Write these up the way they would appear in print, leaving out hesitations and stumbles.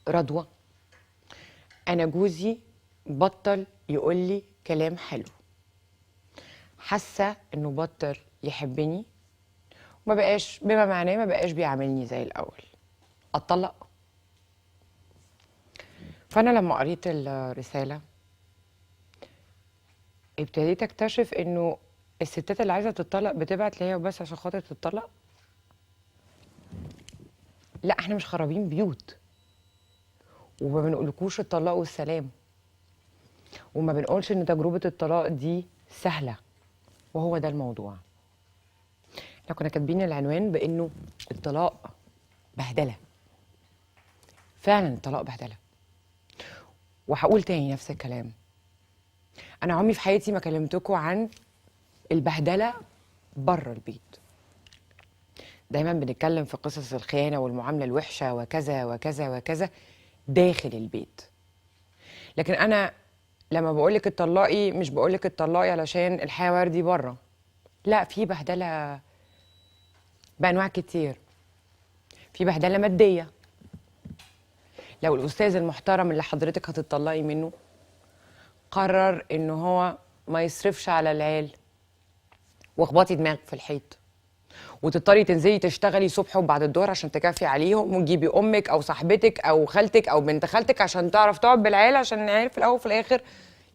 رضوى، انا جوزي بطل يقول لي كلام حلو، حاسه انه بطل يحبني وما بقاش بما معناه ما بقاش بيعاملني زي الاول، اتطلق؟ فانا لما قريت الرساله ابتديت اكتشف انه الستات اللي عايزه تتطلق بتبعت ليا وبس عشان خاطر تتطلق. لا، احنا مش خرابين بيوت، وما بنقولكوش اتطلقوا والسلام، وما بنقولش ان تجربه الطلاق دي سهله، وهو ده الموضوع. احنا كنا كاتبين العنوان بانه الطلاق بهدله، فعلا الطلاق بهدله. وهقول تاني نفس الكلام، انا عمري في حياتي ما كلمتكم عن البهدله بره البيت. دايما بنتكلم في قصص الخيانه والمعامله الوحشه وكذا وكذا وكذا داخل البيت، لكن انا لما بقولك اتطلقي مش بقولك اتطلقي علشان الحياه وردي بره، لا، في بهدله بانواع كتير. في بهدله ماديه، لو الاستاذ المحترم اللي حضرتك هتطلقي منه قرر ان هو ما يصرفش على العيال، واخبطي دماغك في الحيط وتضطري تنزلي تشتغلي صبح وبعد الظهر عشان تكافي عليهم، وتجيبي امك او صاحبتك او خالتك او بنت خالتك عشان تعرف تقعد بالعيال، عشان العيال في الاول وفي الاخر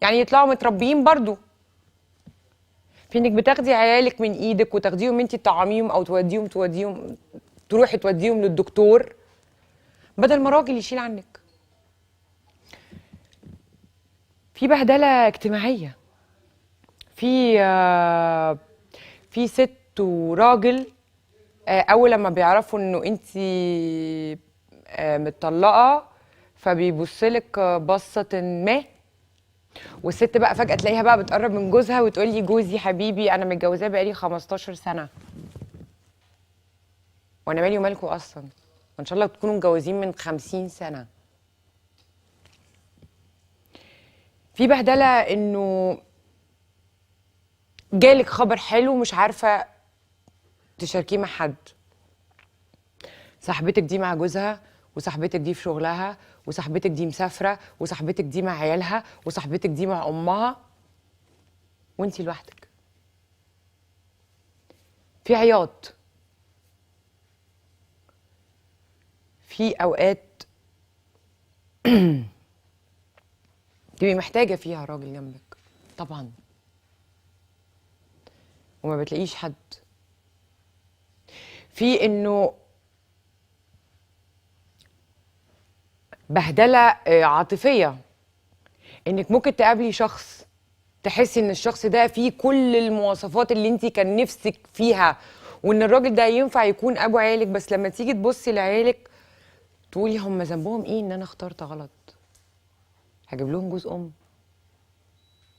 يعني يطلعوا متربيين برضو. في انك بتاخدي عيالك من ايدك وتاخديهم انت تطعميهم او توديهم تروحي توديهم للدكتور بدل ما راجل يشيل عنك. في بهدله اجتماعيه، في ست وراجل اول لما بيعرفوا انه انت متطلقه فبيبصلك بصه ما، والست بقى فجاه تلاقيها بقى بتقرب من جوزها وتقول لي جوزي حبيبي انا متجوزاه بقالي 15 سنه، وانا مالي ومالكوا اصلا، وان شاء الله تكونوا متجوزين من 50 سنه. في بهدله انه جالك خبر حلو مش عارفه تشاركيه مع حد، صاحبتك دي مع جوزها، وصاحبتك دي في شغلها، وصاحبتك دي مسافره، وصاحبتك دي مع عيالها، وصاحبتك دي مع امها، وانتي لوحدك. في عياط، في اوقات تبقي محتاجه فيها راجل جنبك طبعا، وما بتلاقيش حد. في انه بهدله عاطفيه، انك ممكن تقابلي شخص تحسي ان الشخص ده فيه كل المواصفات اللي انت كان نفسك فيها، وان الراجل ده ينفع يكون ابو عيالك، بس لما تيجي تبصي لعيالك تقولي هم ذنبهم ايه ان انا اخترت غلط؟ هجيب لهم جوز ام؟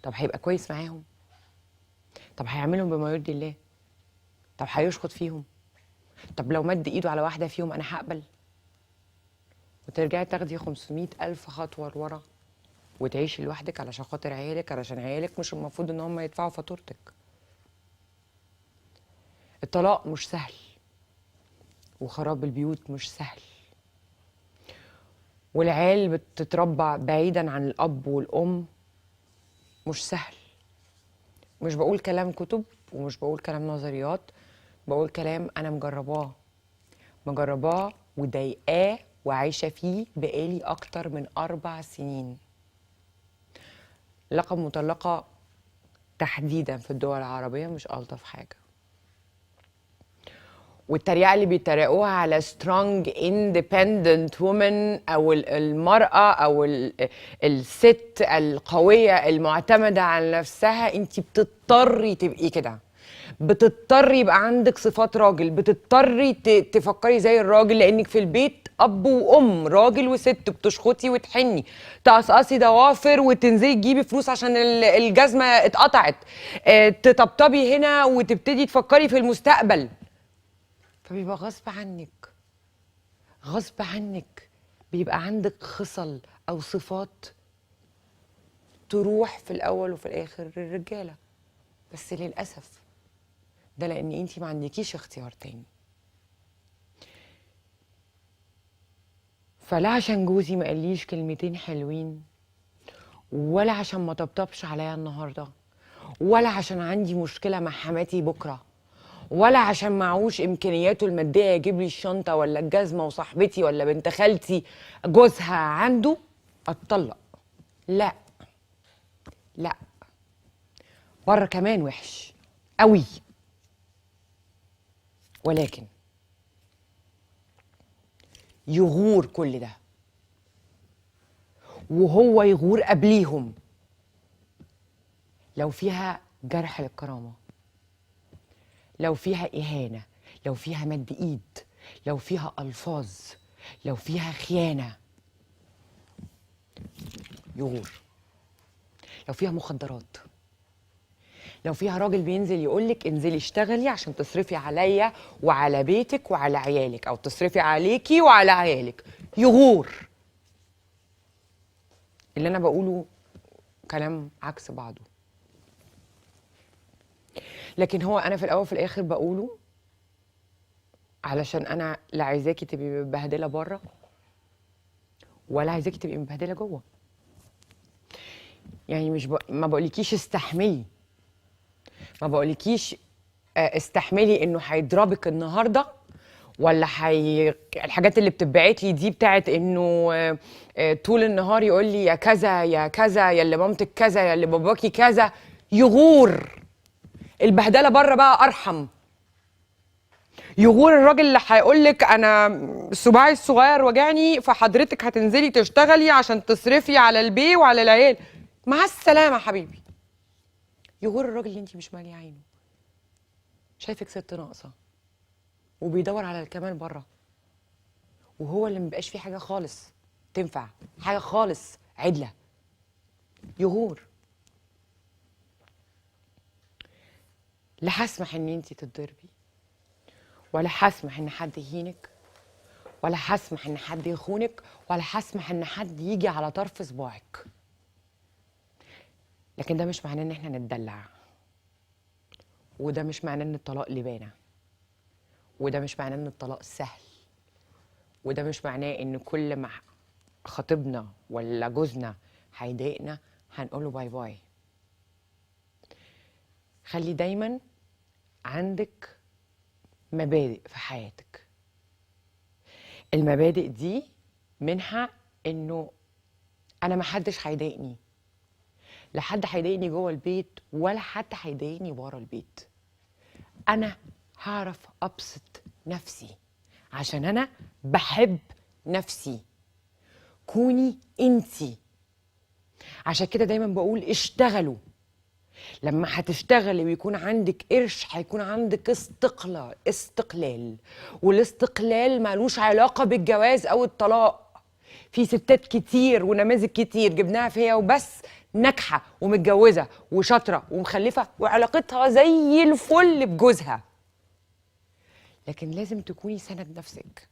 طب هيبقى كويس معاهم؟ طب هيعملهم بما يرضي الله؟ طب هيشخط فيهم؟ طب لو مد ايده على واحده فيهم انا هقبل؟ وترجعي تاخدي 500 الف خطوه لورا وتعيشي لوحدك علشان خاطر عيالك، علشان عيالك مش المفروض ان هم يدفعوا فاتورتك. الطلاق مش سهل، وخراب البيوت مش سهل، والعيال بتتربى بعيدا عن الاب والام مش سهل. مش بقول كلام كتب ومش بقول كلام نظريات، بقول كلام انا مجرباه وضايقاه وعايشه فيه بقالي اكتر من 4 سنين. لقب مطلقه تحديدا في الدول العربيه مش الطف حاجه، والتريقه اللي بيتريقوها على سترونج اندبندنت وومن او المراه او الست القويه المعتمده على نفسها، انت بتضطري تبقي كده، بتضطري يبقى عندك صفات راجل، بتضطري تفكري زي الراجل، لانك في البيت اب وام، راجل وست، بتشخطي وتحني، تقصقصي ضوافر وتنزلي تجيبي فلوس عشان الجزمه اتقطعت، تطبطبي هنا وتبتدي تفكري في المستقبل. فبيبقى غصب عنك بيبقى عندك خصل او صفات تروح في الاول وفي الاخر للرجاله، بس للاسف ده لان انتي ما عندكيش اختيار تاني. فلا عشان جوزي ما قاليش كلمتين حلوين، ولا عشان ما طبطبش عليا النهارده، ولا عشان عندي مشكله مع حماتي بكره، ولا عشان معهوش امكانياته الماديه يجيب لي الشنطه ولا الجزمه، وصاحبتي ولا بنت خالتي جوزها عنده، اتطلق. لا لا، بره كمان وحش قوي، ولكن يغور كل ده وهو يغور قبليهم لو فيها جرح للكرامه، لو فيها اهانه، لو فيها مد ايد، لو فيها الفاظ، لو فيها خيانه، يغور. لو فيها مخدرات، لو فيها راجل بينزل يقولك انزلي اشتغلي عشان تصرفي عليا وعلى بيتك وعلى عيالك، او تصرفي عليكي وعلى عيالك، يغور. اللي انا بقوله كلام عكس بعضه، لكن هو انا في الاول وفي الاخر بقوله علشان انا لا عايزاكي تبقي مبهدله بره، ولا عايزاكي تبقي مبهدله جوه. يعني مش ما بقولكيش استحملي، ما بقولكيش استحملي انه هيضربك النهارده، ولا الحاجات اللي بتتبعت لي دي بتاعت انه طول النهار يقول لي يا كذا يا كذا، يا اللي مامتك كذا، يا اللي باباكي كذا، يغور. البهدله بره بقى ارحم. يغور الراجل اللي هيقول لك انا صباعي الصغير وجعني، فحضرتك هتنزلي تشتغلي عشان تصرفي على البي وعلى العيال. مع السلامه حبيبي. يغور الراجل اللي انت مش ماليه عينه، شايفك ست ناقصه وبيدور على الكمال بره، وهو اللي مبقاش فيه حاجه خالص تنفع، حاجه خالص عدله. يغور. لا هسمح ان انت تتضربي، ولا هسمح ان حد يهينك، ولا هسمح ان حد يخونك، ولا هسمح ان حد يجي على طرف صباعك. لكن ده مش معناه ان احنا نتدلع، وده مش معناه ان الطلاق لبانه، وده مش معناه ان الطلاق سهل، وده مش معناه ان كل ما خطيبنا ولا جوزنا هيضايقنا هنقوله باي باي. خلي دايما عندك مبادئ في حياتك. المبادئ دي منها انه انا محدش هيضايقني، لا حد هيضايقني جوه البيت ولا حد هيضايقني بره البيت. انا هعرف ابسط نفسي عشان انا بحب نفسي. كوني انتي. عشان كده دايما بقول اشتغلوا. لما هتشتغلي ويكون عندك قرش هيكون عندك استقلال. والاستقلال مالوش علاقة بالجواز او الطلاق. في ستات كتير ونماذج كتير جبناها في هي وبس ناجحة ومتجوزة وشاطرة ومخلفة وعلاقتها زي الفل بجوزها. لكن لازم تكوني سند نفسك،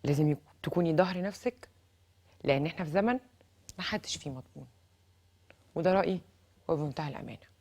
لازم تكوني ظهر نفسك، لان احنا في زمن ما حدش فيه مضمون. وده رأيي وبمنتهى الأمانة.